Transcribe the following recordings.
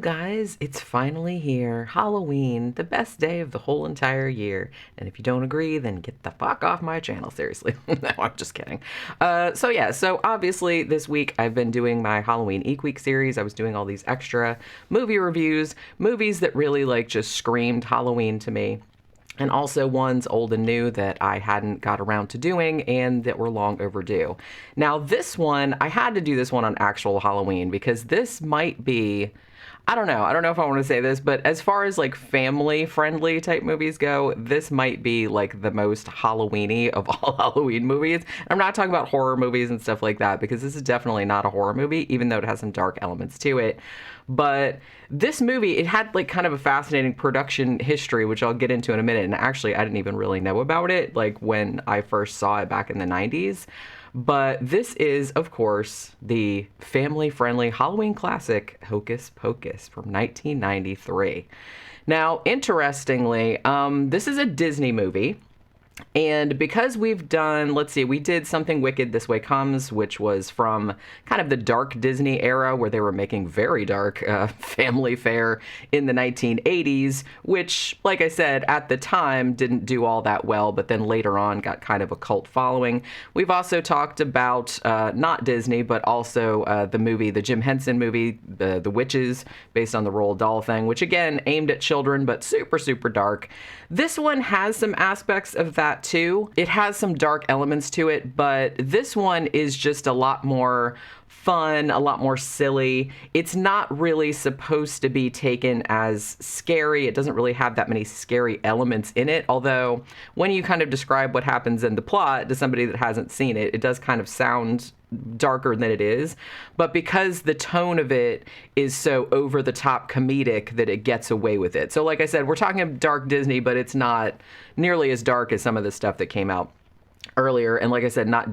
guys, it's finally here. Halloween, the best day of the whole entire year. And if you don't agree, then get the fuck off my channel, seriously. No, I'm just kidding. So obviously this week I've been doing my Halloween Eek Week series. I was doing all these extra movie reviews, movies that really just screamed Halloween to me. And also ones old and new that I hadn't got around to doing and that were long overdue. Now this one, I had to do this one on actual Halloween because this might be, I don't know if I want to say this, but as far as family friendly type movies go, this might be the most Halloween-y of all Halloween movies. I'm not talking about horror movies and stuff like that because this is definitely not a horror movie, even though it has some dark elements to it. But this movie, it had kind of a fascinating production history, which I'll get into in a minute. And actually, I didn't even really know about it when I first saw it back in the 90s. But this is, of course, the family-friendly Halloween classic, Hocus Pocus from 1993. Now, interestingly, this is a Disney movie. And because we've done, we did Something Wicked This Way Comes, which was from kind of the dark Disney era where they were making very dark family fare in the 1980s, which, like I said, at the time didn't do all that well, but then later on got kind of a cult following. We've also talked about, not Disney, but also the Jim Henson movie, The Witches, based on the Roald Dahl thing, which again, aimed at children, but super, super dark. This one has some aspects of that too. It has some dark elements to it, but this one is just a lot more fun, a lot more silly. It's not really supposed to be taken as scary. It doesn't really have that many scary elements in it, although when you kind of describe what happens in the plot to somebody that hasn't seen it, it does kind of sound darker than it is. But because the tone of it is so over-the-top comedic that it gets away with it. So like I said, we're talking dark Disney, but it's not nearly as dark as some of the stuff that came out earlier, and like I said, not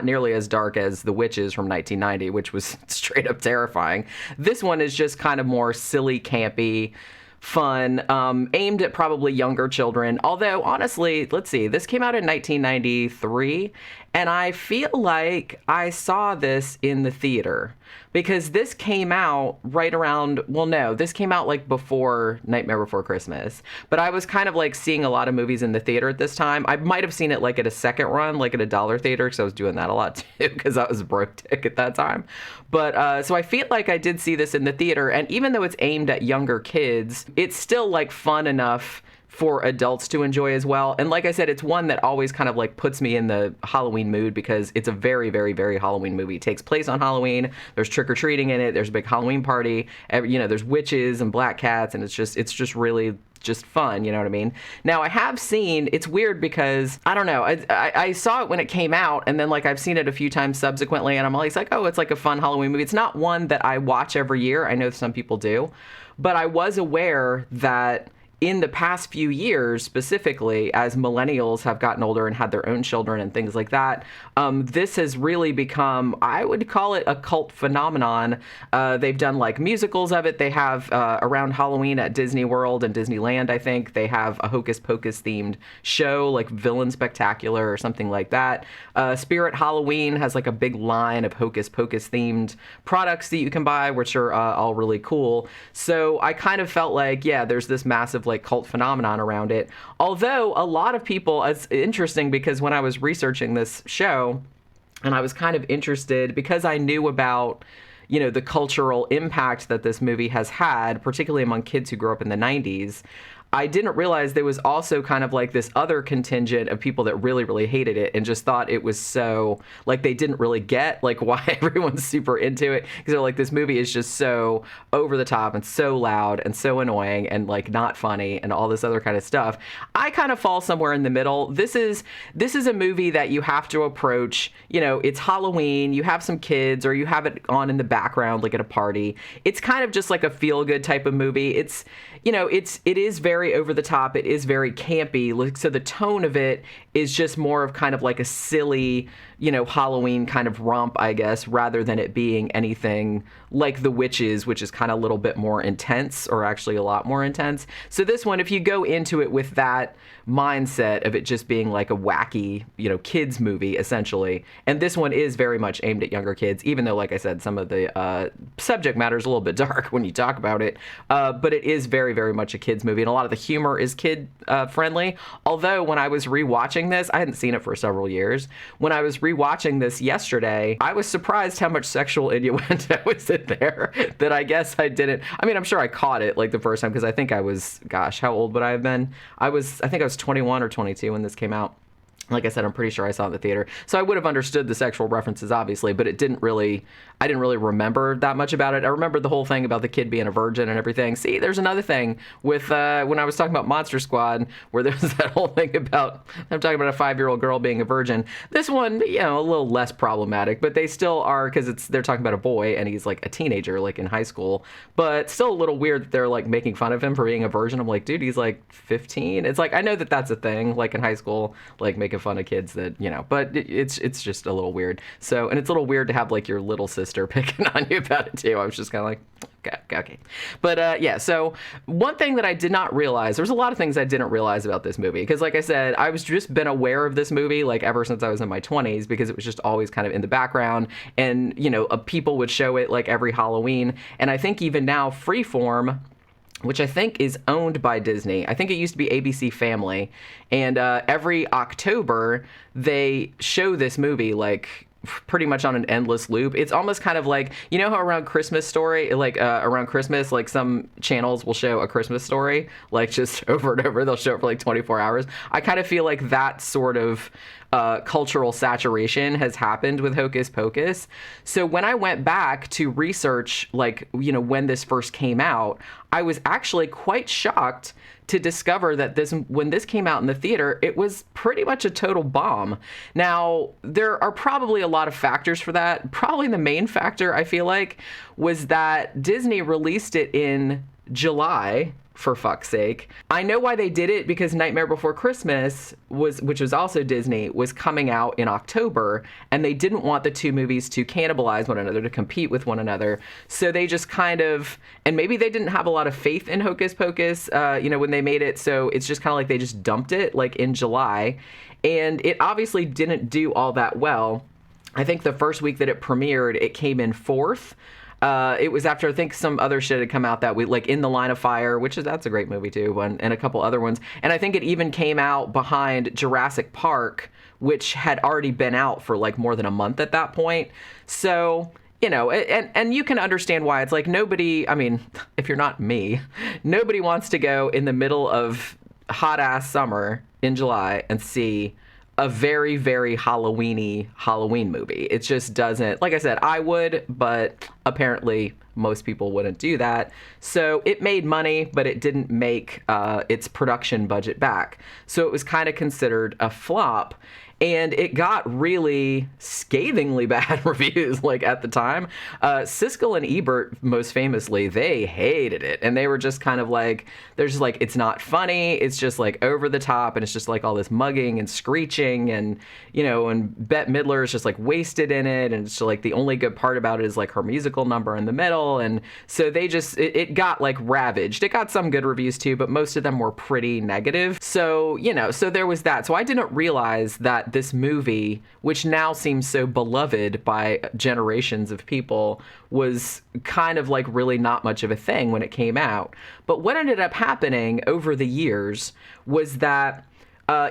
nearly as dark as The Witches from 1990, which was straight up terrifying. This one is just kind of more silly, campy, fun, aimed at probably younger children. Although, honestly, this came out in 1993, and I feel like I saw this in the theater because this came out right around, this came out before Nightmare Before Christmas, but I was kind of seeing a lot of movies in the theater at this time. I might have seen it at a second run, at a dollar theater, because I was doing that a lot too, because I was a broke dick at that time. But so I feel like I did see this in the theater, and even though it's aimed at younger kids, it's still fun enough for adults to enjoy as well. And like I said, it's one that always kind of puts me in the Halloween mood because it's a very, very, very Halloween movie. It takes place on Halloween. There's trick-or-treating in it. There's a big Halloween party. There's witches and black cats, and it's just really just fun, you know what I mean? Now, I have seen, it's weird because, I don't know, I saw it when it came out, and then I've seen it a few times subsequently, and I'm always oh, it's a fun Halloween movie. It's not one that I watch every year. I know some people do, but I was aware that in the past few years, specifically, as millennials have gotten older and had their own children and things like that, this has really become, I would call it a cult phenomenon. They've done musicals of it. They have around Halloween at Disney World and Disneyland, I think, they have a Hocus Pocus themed show, Villain Spectacular or something like that. Spirit Halloween has a big line of Hocus Pocus themed products that you can buy, which are all really cool. So I kind of felt there's this massive cult phenomenon around it. Although a lot of people, it's interesting because when I was researching this show, and I was kind of interested because I knew about the cultural impact that this movie has had, particularly among kids who grew up in the 90s, I didn't realize there was also kind of this other contingent of people that really, really hated it and just thought it was so, they didn't really get, why everyone's super into it. Because they're this movie is just so over the top and so loud and so annoying and, not funny and all this other kind of stuff. I kind of fall somewhere in the middle. This is a movie that you have to approach, it's Halloween, you have some kids, or you have it on in the background, at a party. It's kind of just a feel-good type of movie. It is very very over the top. It is very campy. Like, so the tone of it is just more of kind of like a silly, Halloween kind of romp, I guess, rather than it being anything like The Witches, which is kind of a little bit more intense, or actually a lot more intense. So this one, if you go into it with that mindset of it just being like a wacky, kids movie, essentially, and this one is very much aimed at younger kids, even though, like I said, some of the subject matter is a little bit dark when you talk about it, but it is very, very much a kids movie, and a lot of the humor is kid friendly. Although when I was rewatching this, I hadn't seen it for several years. When I was rewatching this yesterday, I was surprised how much sexual innuendo was in there that I guess I didn't. I mean, I'm sure I caught it like the first time, because I think I was, gosh, how old would I have been? I think I was 21 or 22 when this came out. Like I said, I'm pretty sure I saw it in the theater. So I would have understood the sexual references, obviously, but I didn't really remember that much about it. I remember the whole thing about the kid being a virgin and everything. See, there's another thing with when I was talking about Monster Squad, where there's that whole thing about, I'm talking about a 5-year-old girl being a virgin. This one, a little less problematic, but they still are, because they're talking about a boy and he's like a teenager, like in high school, but still a little weird that they're like making fun of him for being a virgin. I'm like, dude, he's like 15. It's like, I know that that's a thing, like in high school, like making fun of kids that, but it's just a little weird. So, and it's a little weird to have like your little sister picking on you about it too. I was just kind of like, okay. But yeah, so one thing that I did not realize, there was a lot of things I didn't realize about this movie, because like I said, I was just been aware of this movie like ever since I was in my 20s, because it was just always kind of in the background, and people would show it like every Halloween. And I think even now Freeform, which I think is owned by Disney. I think it used to be ABC Family. And every October, they show this movie, like, pretty much on an endless loop. It's almost kind of like, how around Christmas story, like around Christmas, like some channels will show a Christmas story, like just over and over. They'll show it for like 24 hours. I kind of feel like that sort of cultural saturation has happened with Hocus Pocus. So when I went back to research, like, when this first came out, I was actually quite shocked to discover that when this came out in the theater, it was pretty much a total bomb. Now, there are probably a lot of factors for that. Probably the main factor, I feel like, was that Disney released it in July, for fuck's sake. I know why they did it, because Nightmare Before Christmas, which was also Disney, was coming out in October, and they didn't want the two movies to cannibalize one another, to compete with one another. So they just kind of, and maybe they didn't have a lot of faith in Hocus Pocus, when they made it. So it's just kind of like they just dumped it like in July, and it obviously didn't do all that well. I think the first week that it premiered, it came in 4th. It was after, I think, some other shit had come out that week, like In the Line of Fire, that's a great movie too, and a couple other ones. And I think it even came out behind Jurassic Park, which had already been out for like more than a month at that point. So, and you can understand why. It's like nobody, I mean, if you're not me, nobody wants to go in the middle of hot ass summer in July and see a very, very Halloween-y Halloween movie. It just doesn't, like I said, I would, but apparently most people wouldn't do that. So it made money, but it didn't make its production budget back. So it was kind of considered a flop. And it got really scathingly bad reviews, like, at the time. Siskel and Ebert, most famously, they hated it. And they were just kind of like, they're just like, it's not funny. It's just, like, over the top. And it's just, like, all this mugging and screeching. And, and Bette Midler is just, like, wasted in it. And it's just, like, the only good part about it is, like, her musical number in the middle. And so they just, it got, like, ravaged. It got some good reviews, too, but most of them were pretty negative. So, so there was that. So I didn't realize that this movie, which now seems so beloved by generations of people, was kind of like really not much of a thing when it came out. But what ended up happening over the years was that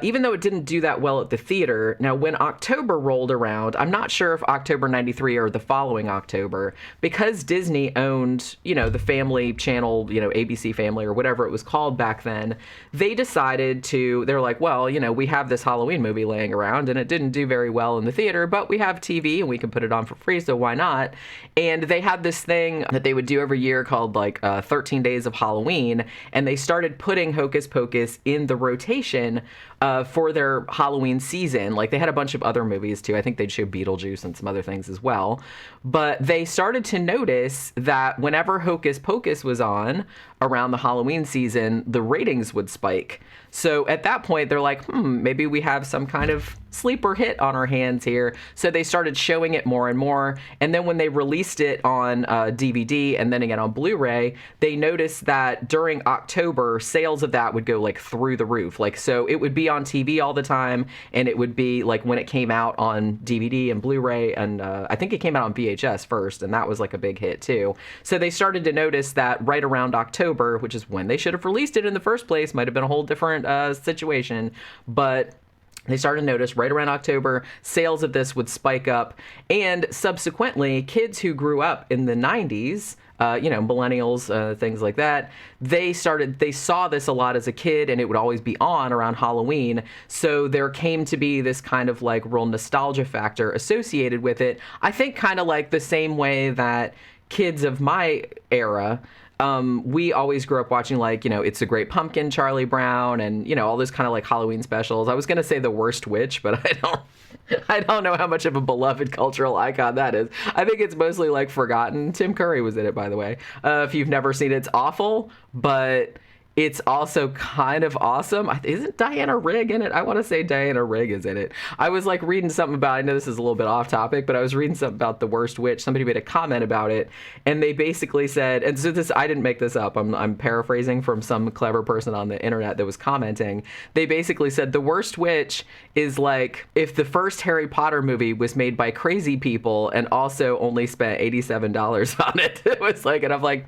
even though it didn't do that well at the theater, now when October rolled around, I'm not sure if October 93 or the following October, because Disney owned, the family channel, ABC Family or whatever it was called back then, they decided they're like, well, we have this Halloween movie laying around and it didn't do very well in the theater, but we have TV and we can put it on for free, so why not? And they had this thing that they would do every year called like 13 Days of Halloween, and they started putting Hocus Pocus in the rotation for their Halloween season. Like, they had a bunch of other movies too. I think they'd show Beetlejuice and some other things as well. But they started to notice that whenever Hocus Pocus was on around the Halloween season, the ratings would spike. So at that point, they're like, maybe we have some kind of sleeper hit on our hands here. So they started showing it more and more. And then when they released it on DVD and then again on Blu-ray, they noticed that during October, sales of that would go like through the roof. Like, so it would be on TV all the time, and it would be like when it came out on DVD and Blu-ray, and I think it came out on VHS first, and that was like a big hit too. So they started to notice that right around October, which is when they should have released it in the first place, might have been a whole different situation, but they started to notice right around October, sales of this would spike up. And subsequently, kids who grew up in the 90s, millennials, things like that, they saw this a lot as a kid, and it would always be on around Halloween. So there came to be this kind of like real nostalgia factor associated with it. I think kind of like the same way that kids of my era, we always grew up watching, like, It's a Great Pumpkin, Charlie Brown, and, all those kind of like Halloween specials. I was going to say The Worst Witch, but I don't know how much of a beloved cultural icon that is. I think it's mostly like forgotten. Tim Curry was in it, by the way. If you've never seen it, it's awful, but it's also kind of awesome. Isn't Diana Rigg in it? I want to say Diana Rigg is in it. I was like reading something about, I know this is a little bit off topic, but I was reading something about The Worst Witch. Somebody made a comment about it, and they basically said, and so this, I didn't make this up. I'm paraphrasing from some clever person on the internet that was commenting. They basically said The Worst Witch is like if the first Harry Potter movie was made by crazy people and also only spent $87 on it. It was like, and I'm like,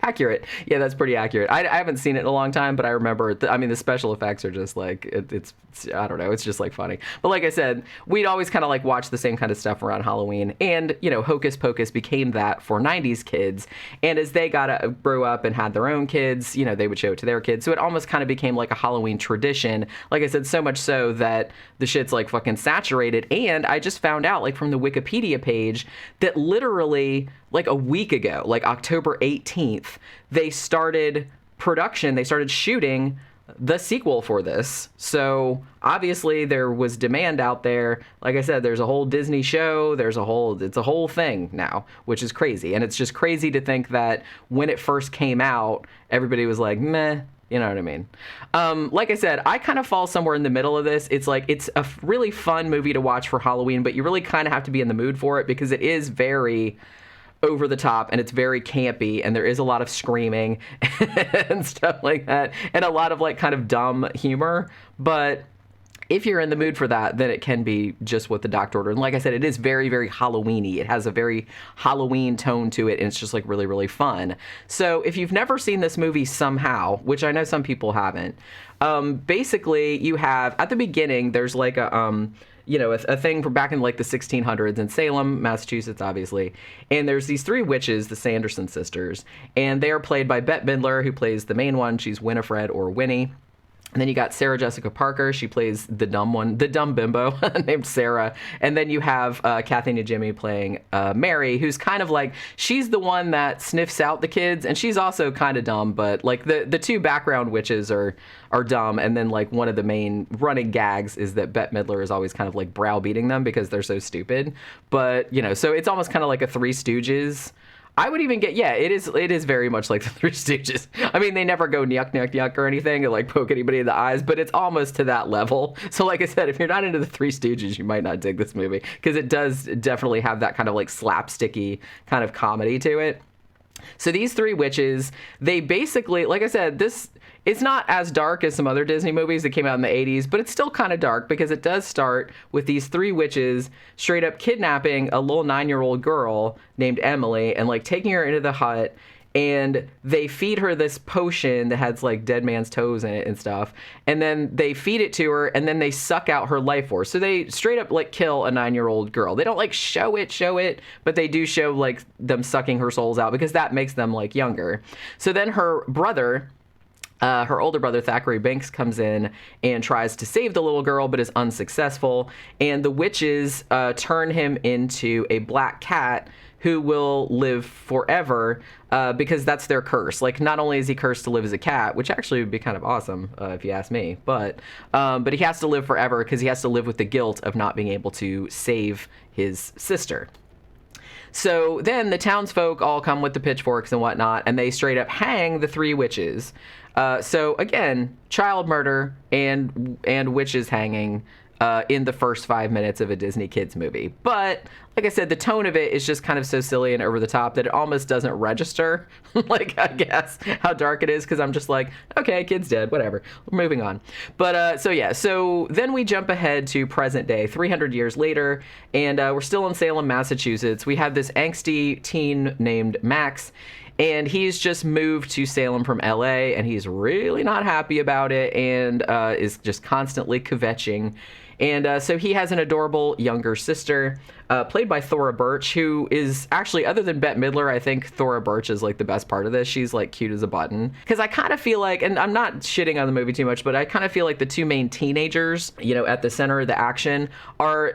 accurate. Yeah, that's pretty accurate. I haven't seen it in a long time, but I remember, the special effects are just like, it's I don't know, it's just like funny. But like I said, we'd always kind of like watch the same kind of stuff around Halloween. And, Hocus Pocus became that for 90s kids. And as they grew up and had their own kids, they would show it to their kids. So it almost kind of became like a Halloween tradition. Like I said, so much so that the shit's like fucking saturated. And I just found out, like, from the Wikipedia page that literally like a week ago, like October 18th, they started shooting the sequel for this. So obviously there was demand out there. Like I said, there's a whole Disney show, it's a whole thing now, which is crazy. And it's just crazy to think that when it first came out, everybody was like, meh. You know what I mean? Like I said, I kind of fall somewhere in the middle of this. It's like, it's a really fun movie to watch for Halloween, but you really kind of have to be in the mood for it because it is very over the top and it's very campy, and there is a lot of screaming and stuff like that, and a lot of like kind of dumb humor. But if you're in the mood for that, then it can be just what the doctor ordered. And like I said, it is very, very Halloween-y. It has a very Halloween tone to it, and it's just like really, really fun. So if you've never seen this movie somehow, which I know some people haven't, basically you have, at the beginning, there's like a thing from back in like the 1600s in Salem, Massachusetts, obviously. And there's these three witches, the Sanderson sisters, and they are played by Bette Midler, who plays the main one. She's Winifred or Winnie. And then you got Sarah Jessica Parker. She plays the dumb one, the dumb bimbo named Sarah. And then you have Kathy Najimy playing Mary, who's kind of like, she's the one that sniffs out the kids, and she's also kind of dumb, but like the two background witches are dumb. And then like one of the main running gags is that Bette Midler is always kind of like browbeating them because they're so stupid. But, so it's almost kind of like a Three Stooges. I would even get, yeah, it is very much like the Three Stooges. I mean, they never go yuck, yuck, yuck or anything, or like poke anybody in the eyes, but it's almost to that level. So like I said, if you're not into the Three Stooges, you might not dig this movie, because it does definitely have that kind of like slapsticky kind of comedy to it. So these three witches, they basically, like I said, it's not as dark as some other Disney movies that came out in the 80s, but it's still kind of dark because it does start with these three witches straight up kidnapping a little 9-year-old girl named Emily and like taking her into the hut, and they feed her this potion that has like dead man's toes in it and stuff, and then they feed it to her, and then they suck out her life force. So they straight up like kill a 9-year-old girl. They don't like show it, but they do show like them sucking her souls out because that makes them like younger. So then her brother, her older brother, Thackeray Banks, comes in and tries to save the little girl, but is unsuccessful. And the witches turn him into a black cat who will live forever because that's their curse. Like, not only is he cursed to live as a cat, which actually would be kind of awesome if you ask me, but he has to live forever because he has to live with the guilt of not being able to save his sister. So then the townsfolk all come with the pitchforks and whatnot, and they straight up hang the 3 witches. So again, child murder and witches hanging in the first 5 minutes of a Disney kids movie. But like I said, the tone of it is just kind of so silly and over the top that it almost doesn't register, like, I guess, how dark it is, because I'm just like, okay, kid's dead, whatever, moving on. But so then we jump ahead to present day, 300 years later, and we're still in Salem, Massachusetts. We have this angsty teen named Max, and he's just moved to Salem from LA, and he's really not happy about it, and is just constantly kvetching. And so he has an adorable younger sister, played by Thora Birch, who is actually, other than Bette Midler, I think Thora Birch is like the best part of this. She's like cute as a button. Because I kind of feel like, and I'm not shitting on the movie too much, but I kind of feel like the 2 main teenagers, you know, at the center of the action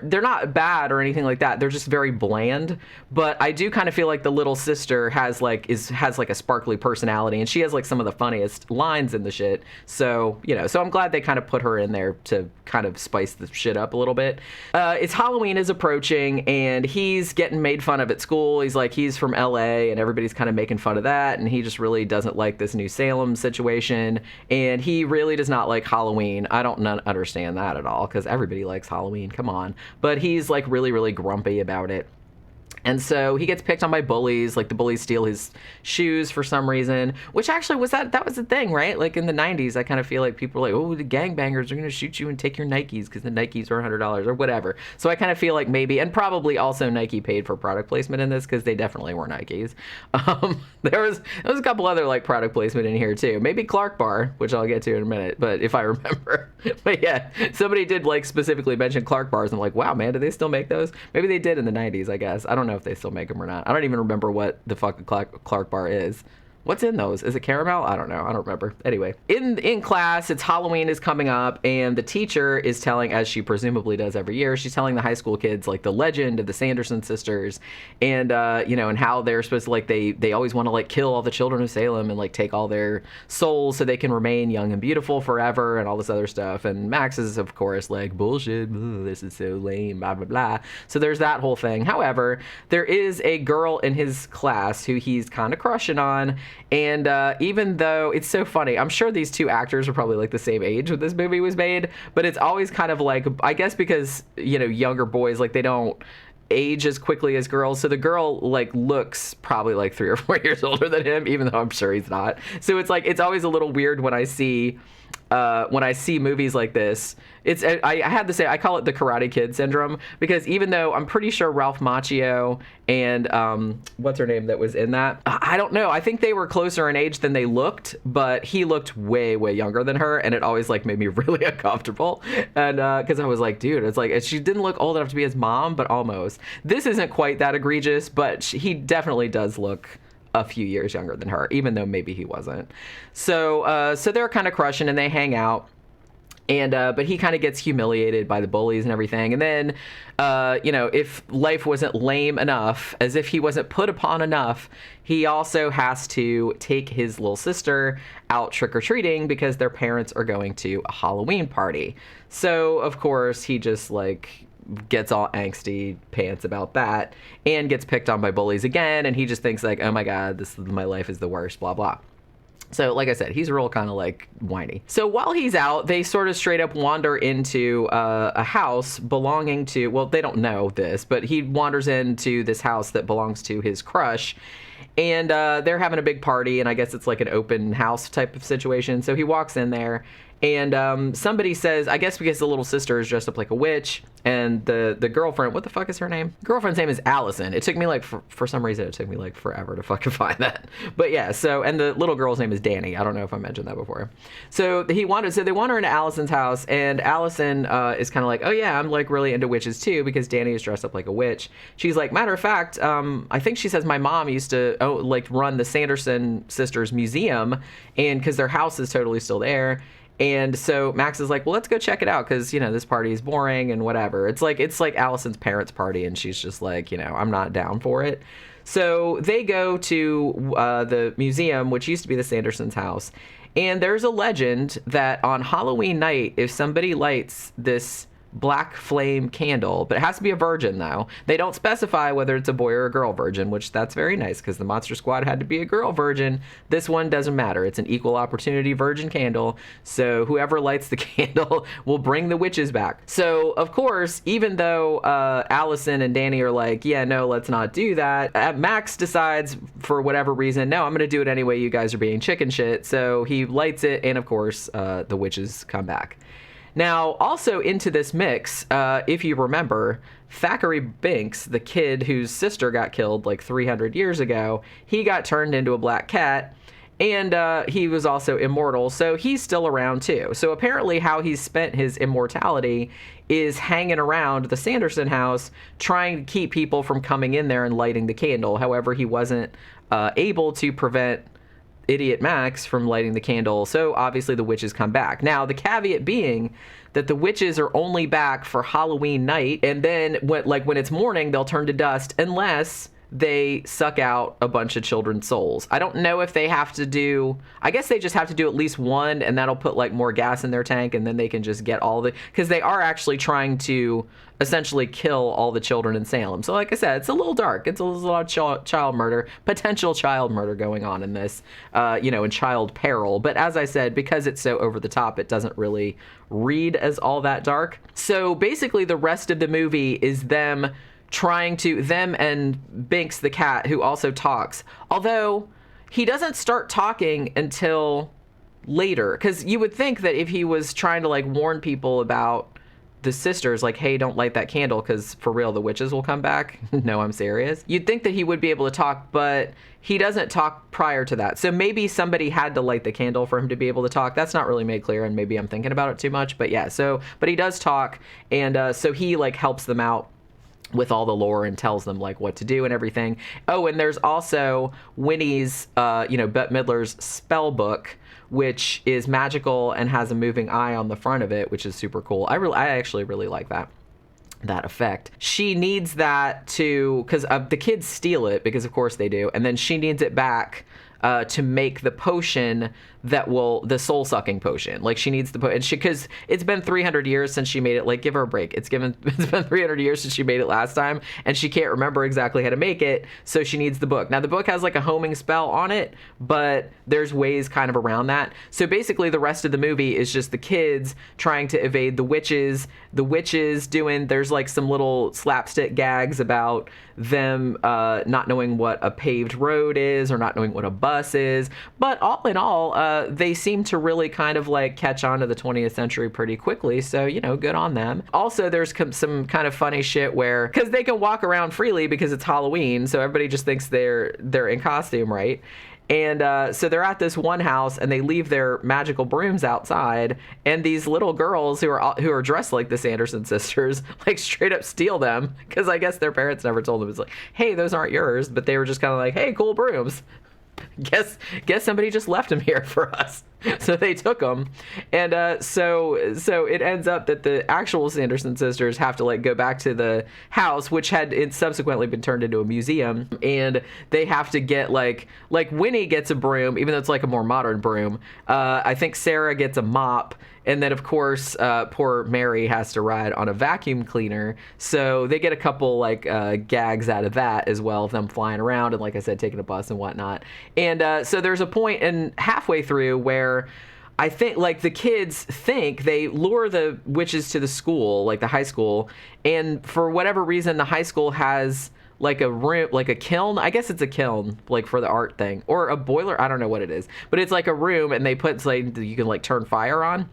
they're not bad or anything like that. They're just very bland. But I do kind of feel like the little sister has like a sparkly personality, and she has like some of the funniest lines in the shit. So, you know, so I'm glad they kind of put her in there to kind of spice the shit up a little bit. It's Halloween is approaching, and he's getting made fun of at school. He's from LA, and everybody's kind of making fun of that, and he just really doesn't like this New Salem situation, and he really does not like Halloween. I don't understand that at all, because everybody likes Halloween, come on. But he's like really, really grumpy about it. And so he gets picked on by bullies, like the bullies steal his shoes for some reason, which actually that was the thing, right? Like in the 90s, I kind of feel like people were like, oh, the gangbangers are going to shoot you and take your Nikes because the Nikes are $100 or whatever. So I kind of feel like maybe, and probably also Nike paid for product placement in this because they definitely were Nikes. There was a couple other like product placement in here too. Maybe Clark Bar, which I'll get to in a minute, but if I remember. But yeah, somebody did like specifically mention Clark Bars. I'm like, wow, man, do they still make those? Maybe they did in the 90s, I guess. I don't know if they still make them or not. I don't even remember what the fucking Clark Bar is. What's in those? Is it caramel? I don't know. I don't remember. Anyway, in class, it's Halloween is coming up, and the teacher is telling, as she presumably does every year, she's telling the high school kids like the legend of the Sanderson sisters, and and how they're supposed to like they always want to like kill all the children of Salem and like take all their souls so they can remain young and beautiful forever and all this other stuff. And Max is of course like, bullshit, this is so lame, blah blah blah. So there's that whole thing. However, there is a girl in his class who he's kind of crushing on. And even though it's so funny, I'm sure these 2 actors are probably like the same age when this movie was made, but it's always kind of like, I guess because, you know, younger boys, like they don't age as quickly as girls. So the girl like looks probably like 3 or 4 years older than him, even though I'm sure he's not. So it's like, it's always a little weird when I see movies like this. I had to say, I call it the Karate Kid syndrome, because even though I'm pretty sure Ralph Macchio and what's her name that was in that, I don't know, I think they were closer in age than they looked, but he looked way younger than her, and it always like made me really uncomfortable. And because I was like, dude, it's like she didn't look old enough to be his mom, but almost. This isn't quite that egregious, but he definitely does look a few years younger than her, even though maybe he wasn't. So they're kind of crushing, and they hang out. And but he kind of gets humiliated by the bullies and everything. And then, if life wasn't lame enough, as if he wasn't put upon enough, he also has to take his little sister out trick-or-treating because their parents are going to a Halloween party. So, of course, he just, like, gets all angsty pants about that and gets picked on by bullies again. And he just thinks, like, oh, my God, my life is the worst, blah, blah. So, like I said, he's real kind of like whiny. So while he's out, they sort of straight up wander into a house belonging to, well, they don't know this, but he wanders into this house that belongs to his crush. And they're having a big party, and I guess it's like an open house type of situation. So he walks in there, and somebody says, I guess because the little sister is dressed up like a witch, and the girlfriend, what the fuck is her name? Girlfriend's name is Allison. It took me like, for some reason, it took me like forever to fucking find that. But yeah, so, and the little girl's name is Danny. I don't know if I mentioned that before. So they wander into Allison's house, and Allison is kind of like, oh yeah, I'm like really into witches too, because Danny is dressed up like a witch. She's like, matter of fact, I think she says my mom used to run the Sanderson Sisters Museum, and because their house is totally still there. And so Max is like, well, let's go check it out, because, this party is boring and whatever. It's like Allison's parents' party, and she's just like, I'm not down for it. So they go to the museum, which used to be the Sandersons' house. And there's a legend that on Halloween night, if somebody lights this black flame candle, but it has to be a virgin though. They don't specify whether it's a boy or a girl virgin, which that's very nice because the Monster Squad had to be a girl virgin. This one doesn't matter. It's an equal opportunity virgin candle. So whoever lights the candle will bring the witches back. So of course, even though Allison and Danny are like, yeah, no, let's not do that. Max decides for whatever reason, no, I'm going to do it anyway. You guys are being chicken shit. So he lights it. And of course, the witches come back. Now, also into this mix, if you remember, Thackeray Binks, the kid whose sister got killed like 300 years ago, he got turned into a black cat, and he was also immortal, so he's still around too. So apparently how he's spent his immortality is hanging around the Sanderson house, trying to keep people from coming in there and lighting the candle. However, he wasn't able to prevent Idiot Max from lighting the candle, so obviously the witches come back. Now, the caveat being that the witches are only back for Halloween night, and then when it's morning, they'll turn to dust unless they suck out a bunch of children's souls. I don't know if they have to do, I guess they just have to do at least one, and that'll put like more gas in their tank, and then they can just get all the, because they are actually trying to essentially kill all the children in Salem. So like I said, it's a little dark. It's a lot of child murder, potential child murder going on in this, in child peril. But as I said, because it's so over the top, it doesn't really read as all that dark. So basically the rest of the movie is them and Binks the cat, who also talks. Although he doesn't start talking until later, because you would think that if he was trying to like warn people about the sisters, like, hey, don't light that candle because for real the witches will come back. No, I'm serious. You'd think that he would be able to talk, but he doesn't talk prior to that. So maybe somebody had to light the candle for him to be able to talk. That's not really made clear, and maybe I'm thinking about it too much. But yeah, but he does talk, and so he like helps them out with all the lore and tells them like what to do and everything. Oh, and there's also Winnie's, Bette Midler's spell book, which is magical and has a moving eye on the front of it, which is super cool. I actually really like that effect. She needs that because the kids steal it, because of course they do, and then she needs it back to make the potion the soul sucking potion. Like she needs the potion, because it's been 300 years since she made it. Like, give her a break. It's been 300 years since she made it last time, and she can't remember exactly how to make it, so she needs the book. Now the book has like a homing spell on it, but there's ways kind of around that. So basically the rest of the movie is just the kids trying to evade the witches. The witches there's like some little slapstick gags about them not knowing what a paved road is or not knowing what a bus is, but all in all, they seem to really kind of like catch on to the 20th century pretty quickly, so good on them. Also, there's some kind of funny shit where, because they can walk around freely because it's Halloween, so everybody just thinks they're in costume, right? And so they're at this one house, and they leave their magical brooms outside, and these little girls who are dressed like the Sanderson sisters like straight up steal them, because I guess their parents never told them. It's like, hey, those aren't yours, but they were just kind of like, hey, cool brooms. Guess somebody just left them here for us. So they took them, and so it ends up that the actual Sanderson sisters have to like go back to the house, which had subsequently been turned into a museum, and they have to get like Winnie gets a broom, even though it's like a more modern broom. I think Sarah gets a mop, and then of course poor Mary has to ride on a vacuum cleaner. So they get a couple like gags out of that as well, of them flying around and, like I said, taking a bus and whatnot. And so there's a point in halfway through where I think like the kids think they lure the witches to the school, like the high school, and for whatever reason the high school has like a room, like a kiln. I guess it's a kiln, like for the art thing, or a boiler. I don't know what it is, but it's like a room, and they put like you can like turn fire on.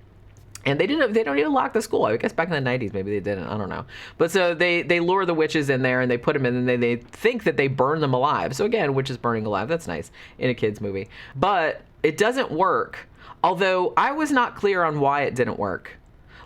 And they don't even lock the school. I guess back in the 90s, maybe they didn't. I don't know. But so they lure the witches in there, and they put them in, and they think that they burn them alive. So again, witches burning alive. That's nice in a kid's movie. But it doesn't work. Although I was not clear on why it didn't work.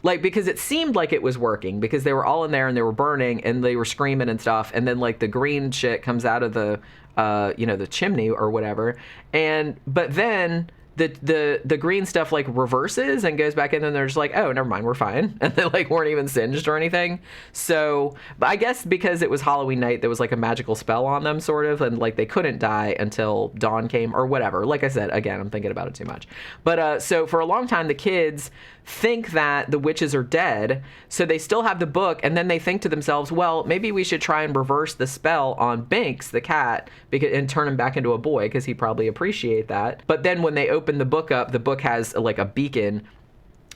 Like, because it seemed like it was working, because they were all in there and they were burning and they were screaming and stuff. And then like the green shit comes out of the, the chimney or whatever. But then the green stuff like reverses and goes back in, and they're just like, oh, never mind, we're fine. And they like weren't even singed or anything. So, but I guess because it was Halloween night, there was like a magical spell on them sort of, and like they couldn't die until dawn came or whatever. Like I said, again, I'm thinking about it too much. But so for a long time, the kids think that the witches are dead, so they still have the book, and then they think to themselves, well, maybe we should try and reverse the spell on Binks the cat and turn him back into a boy, because he'd probably appreciate that. But then when they open the book up, the book has like a beacon,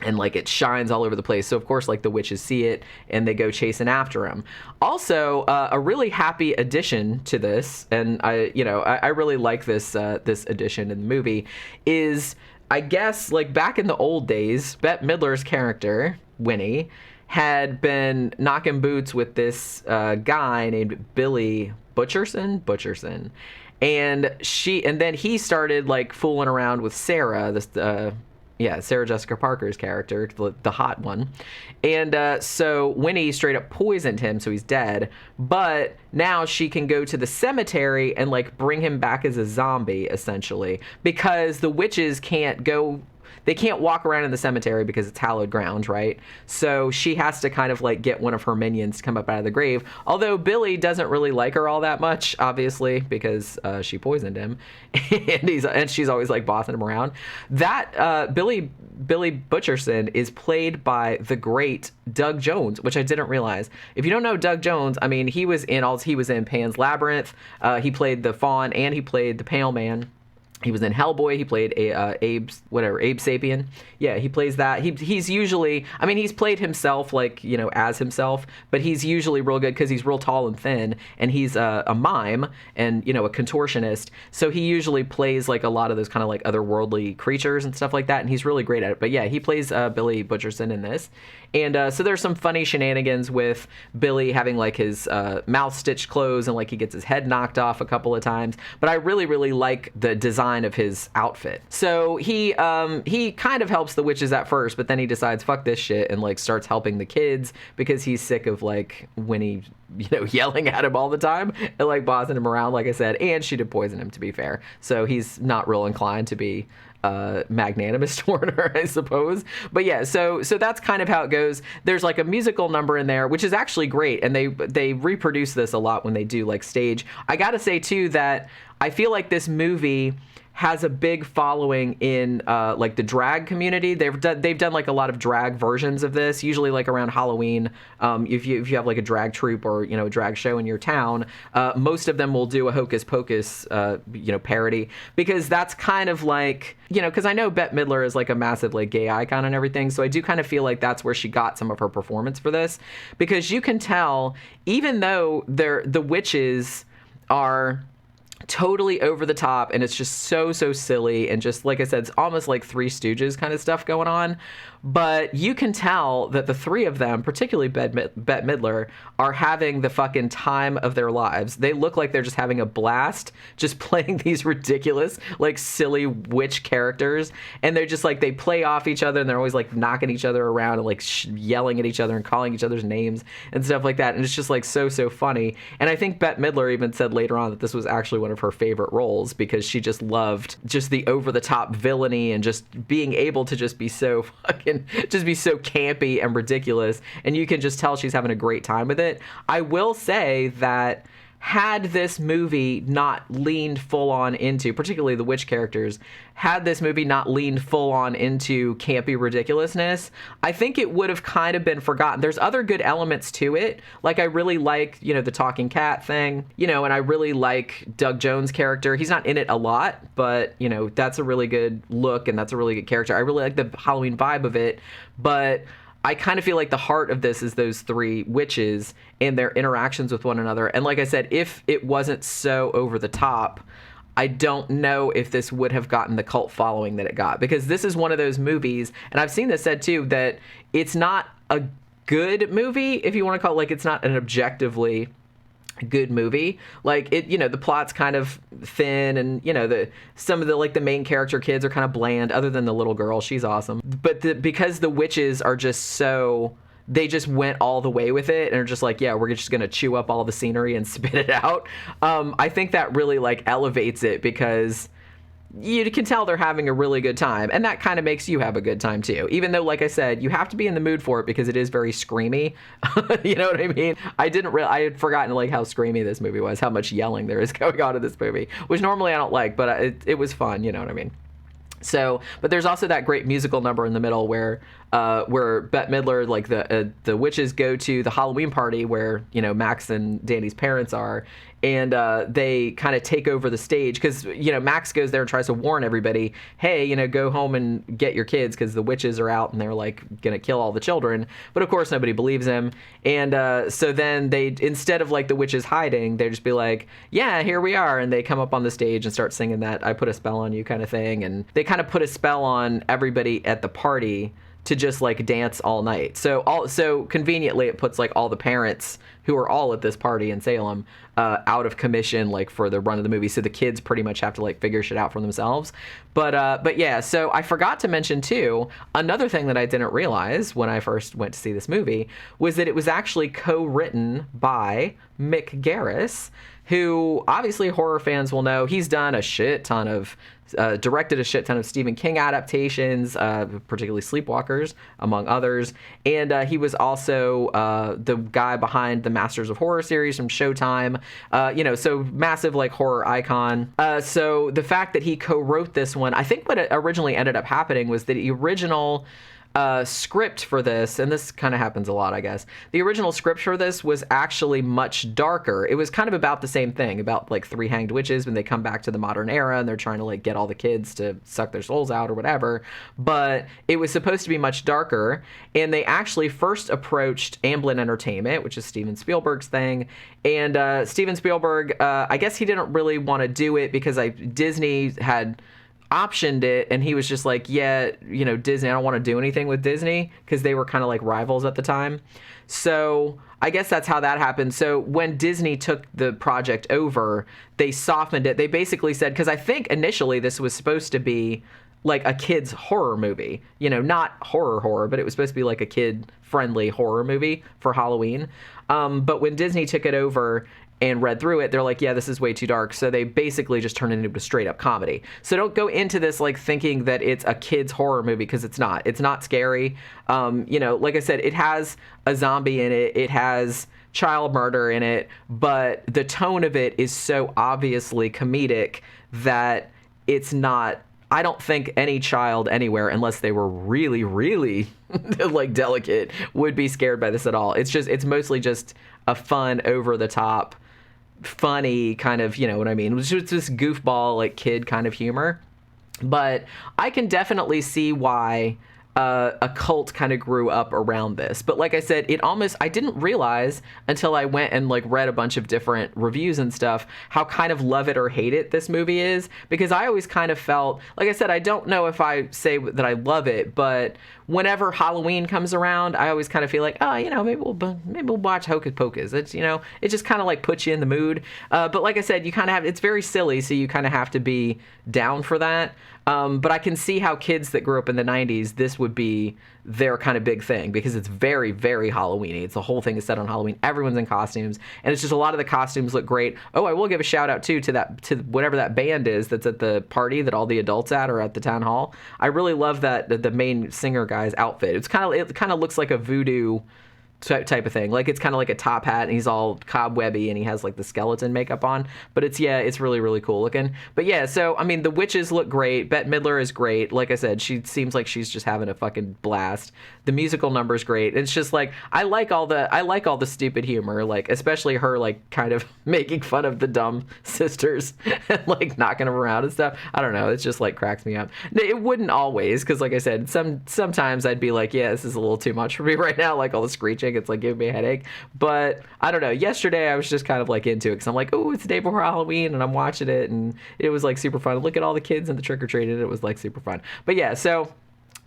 and like it shines all over the place. So of course, like the witches see it and they go chasing after him. Also, a really happy addition to this, and I really like this this addition in the movie, is I guess like back in the old days, Bette Midler's character Winnie had been knocking boots with this guy named Billy Butcherson, and then he started like fooling around with Sarah, this Sarah Jessica Parker's character, the hot one. And so Winnie straight up poisoned him, so he's dead. But now she can go to the cemetery and like bring him back as a zombie, essentially, because the witches can't go. They can't walk around in the cemetery because it's hallowed ground, right? So she has to kind of like get one of her minions to come up out of the grave. Although Billy doesn't really like her all that much, obviously, because she poisoned him, and she's always like bossing him around. That Billy Butcherson is played by the great Doug Jones, which I didn't realize. If you don't know Doug Jones, I mean, he was in Pan's Labyrinth. He played the Faun, and he played the Pale Man. He was in Hellboy. He played Abe Sapien. Yeah, he plays that. He's usually, I mean, he's played himself, like, as himself, but he's usually real good because he's real tall and thin, and he's a mime and, a contortionist. So he usually plays, like, a lot of those kind of, like, otherworldly creatures and stuff like that, and he's really great at it. But, yeah, he plays Billy Butcherson in this. And so there's some funny shenanigans with Billy having, like, his mouth stitched closed, and, like, he gets his head knocked off a couple of times. But I really, really like the design of his outfit. So he kind of helps the witches at first, but then he decides, fuck this shit, and, like, starts helping the kids because he's sick of, like, Winnie, yelling at him all the time and, like, bossing him around, like I said. And she did poison him, to be fair. So he's not real inclined to be magnanimous toward her, I suppose. But yeah, so that's kind of how it goes. There's like a musical number in there, which is actually great, and they reproduce this a lot when they do like stage. I gotta say too that I feel like this movie has a big following in like the drag community. They've done like a lot of drag versions of this, usually like around Halloween. If you have like a drag troupe or a drag show in your town, most of them will do a Hocus Pocus parody, because that's kind of like, because I know Bette Midler is like a massive like gay icon and everything, so I do kind of feel like that's where she got some of her performance for this, because you can tell, even though the witches are totally over the top and it's just so silly, and just like I said, it's almost like Three Stooges kind of stuff going on, but you can tell that the three of them, particularly Bette Midler, are having the fucking time of their lives. They look like they're just having a blast just playing these ridiculous, like, silly witch characters, and they're just like, they play off each other, and they're always like knocking each other around and like yelling at each other and calling each other's names and stuff like that, and it's just like so funny. And I think Bette Midler even said later on that this was actually one of her favorite roles, because she just loved just the over-the-top villainy and just being able to just be so fucking just be so campy and ridiculous, and you can just tell she's having a great time with it. I will say that had this movie not leaned full on into, particularly the witch characters, had this movie not leaned full on into campy ridiculousness, I think it would have kind of been forgotten. There's other good elements to it. Like, I really like, the talking cat thing, and I really like Doug Jones' character. He's not in it a lot, but, that's a really good look, and that's a really good character. I really like the Halloween vibe of it, but I kind of feel like the heart of this is those three witches and their interactions with one another. And like I said, if it wasn't so over the top, I don't know if this would have gotten the cult following that it got, because this is one of those movies, and I've seen this said too, that it's not a good movie, if you want to call it, like, it's not an objectively good movie. Like, it, the plot's kind of thin, and some of the like the main character kids are kind of bland, other than the little girl. She's awesome, but because the witches are just so, they just went all the way with it and are just like, yeah, we're just gonna chew up all the scenery and spit it out. I think that really like elevates it, because you can tell they're having a really good time, and that kind of makes you have a good time too, even though, like I said, you have to be in the mood for it because it is very screamy. You know what I mean? I had forgotten like how screamy this movie was, how much yelling there is going on in this movie, which normally I don't like, but it was fun, you know what I mean? So, but there's also that great musical number in the middle where Bette Midler, like the witches go to the Halloween party where, you know, Max and Danny's parents are, and they kind of take over the stage because, you know, Max goes there and tries to warn everybody, hey, you know, go home and get your kids because the witches are out and they're like gonna kill all the children. But of course nobody believes him, and so then they, instead of like the witches hiding, they just be like, yeah, here we are, and they come up on the stage and start singing that I put a spell on you kind of thing, and they kind of put a spell on everybody at the party to just like dance all night. So conveniently it puts like all the parents who are all at this party in Salem out of commission like for the run of the movie. So the kids pretty much have to like figure shit out for themselves. But yeah, so I forgot to mention too, another thing that I didn't realize when I first went to see this movie was that it was actually co-written by Mick Garris, who obviously horror fans will know. He's done a shit ton of directed a shit ton of Stephen King adaptations, particularly Sleepwalkers, among others. And he was also the guy behind the Masters of Horror series from Showtime. You know, so massive like horror icon. So the fact that he co-wrote this one, I think what originally ended up happening was that the original script for this, and this kind of happens a lot, I guess. The original script for this was actually much darker. It was kind of about the same thing, about like three hanged witches when they come back to the modern era and they're trying to like get all the kids to suck their souls out or whatever. But it was supposed to be much darker, and they actually first approached Amblin Entertainment, which is Steven Spielberg's thing. And Steven Spielberg, I guess he didn't really want to do it because Disney had optioned it, and he was just like, yeah, you know, Disney, I don't want to do anything with Disney, because they were kind of like rivals at the time. So I guess that's how that happened. So when Disney took the project over, they softened it. They basically said, because I think initially this was supposed to be like a kid's horror movie, you know, not horror, but it was supposed to be like a kid-friendly horror movie for Halloween. But when Disney took it over and read through it, they're like, yeah, this is way too dark. So they basically just turned it into a straight up comedy. So don't go into this like thinking that it's a kid's horror movie, because it's not. It's not scary. You know, like I said, it has a zombie in it. It has child murder in it, but the tone of it is so obviously comedic that it's not, I don't think any child anywhere, unless they were really, really like delicate, would be scared by this at all. It's mostly just a fun, over the top, funny kind of, you know what I mean? It's just this goofball, like kid kind of humor. But I can definitely see why a cult kind of grew up around this. But like I said, I didn't realize until I went and like read a bunch of different reviews and stuff how kind of love it or hate it this movie is, because I always kind of felt, like I said, I don't know if I say that I love it, but whenever Halloween comes around, I always kind of feel like, oh, you know, maybe we'll watch Hocus Pocus. It's, you know, it just kind of like puts you in the mood. But like I said, you kind of have, it's very silly, so you kind of have to be down for that. But I can see how kids that grew up in the 90s, this would be their kind of big thing, because it's very, very Halloween-y. It's the whole thing is set on Halloween. Everyone's in costumes, and it's just a lot of the costumes look great. Oh, I will give a shout out too to whatever that band is that's at the party that all the adults at, or at the town hall. I really love that the main singer guy's outfit. It kind of looks like a voodoo type of thing. Like it's kind of like a top hat, and he's all cobwebby, and he has like the skeleton makeup on. But it's really, really cool looking. But yeah, so I mean, the witches look great. Bette Midler is great. Like I said, she seems like she's just having a fucking blast. The musical number's great. It's just like I like all the stupid humor, like especially her like kind of making fun of the dumb sisters and like knocking them around and stuff. I don't know. It's just like cracks me up. It wouldn't always, because like I said, sometimes I'd be like, yeah, this is a little too much for me right now. Like all the screeching, it's like giving me a headache. But I don't know. Yesterday I was just kind of like into it, because I'm like, oh, it's the day before Halloween, and I'm watching it, and it was like super fun. Look at all the kids and the trick or treating. It was like super fun. But yeah, so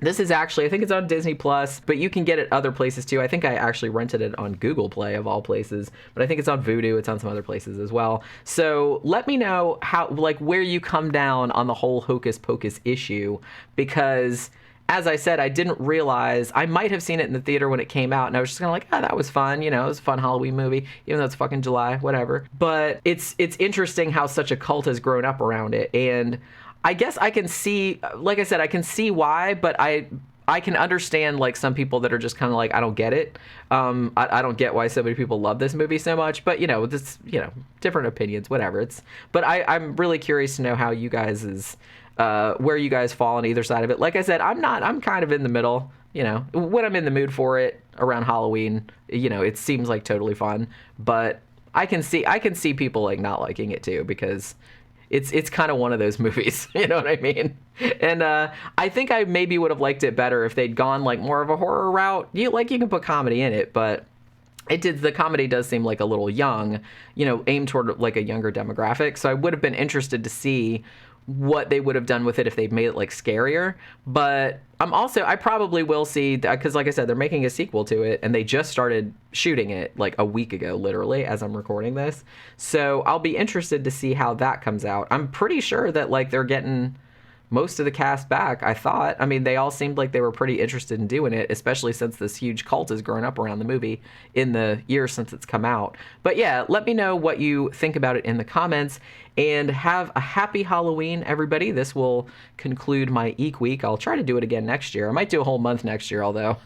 this is actually, I think it's on Disney Plus, but you can get it other places too. I think I actually rented it on Google Play of all places, but I think it's on Vudu. It's on some other places as well. So let me know how, like, where you come down on the whole Hocus Pocus issue, because as I said, I didn't realize, I might have seen it in the theater when it came out, and I was just kind of like, oh, that was fun. You know, it was a fun Halloween movie, even though it's fucking July, whatever. But it's interesting how such a cult has grown up around it. And I guess I can see, like I said, I can see why, but I can understand like some people that are just kind of like, I don't get it. I don't get why so many people love this movie so much, but this, different opinions, whatever. But I'm really curious to know how you guys where you guys fall on either side of it. Like I said, I'm kind of in the middle, when I'm in the mood for it around Halloween, it seems like totally fun, but I can see people like not liking it too, because it's kind of one of those movies, you know what I mean? And I think I maybe would have liked it better if they'd gone like more of a horror route. You can put comedy in it, but the comedy does seem like a little young, aimed toward like a younger demographic. So I would have been interested to see what they would have done with it if they'd made it like scarier. But I probably will see, because like I said, they're making a sequel to it, and they just started shooting it like a week ago, literally, as I'm recording this. So I'll be interested to see how that comes out. I'm pretty sure that like they're getting most of the cast back, I thought. I mean, they all seemed like they were pretty interested in doing it, especially since this huge cult has grown up around the movie in the years since it's come out. But yeah, let me know what you think about it in the comments, and have a happy Halloween, everybody. This will conclude my Eek week. I'll try to do it again next year. I might do a whole month next year, although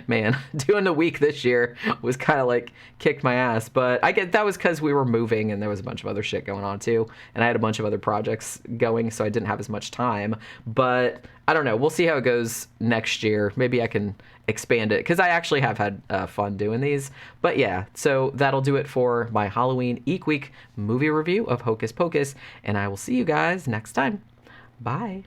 man, doing the week this year was kind of like kicked my ass. But I get that was because we were moving and there was a bunch of other shit going on too, and I had a bunch of other projects going, so I didn't have as much time. But I don't know, we'll see how it goes next year. Maybe I can expand it, because I actually have had fun doing these. But yeah, so that'll do it for my Halloween Eek week movie review of Hocus Pocus, and I will see you guys next time. Bye.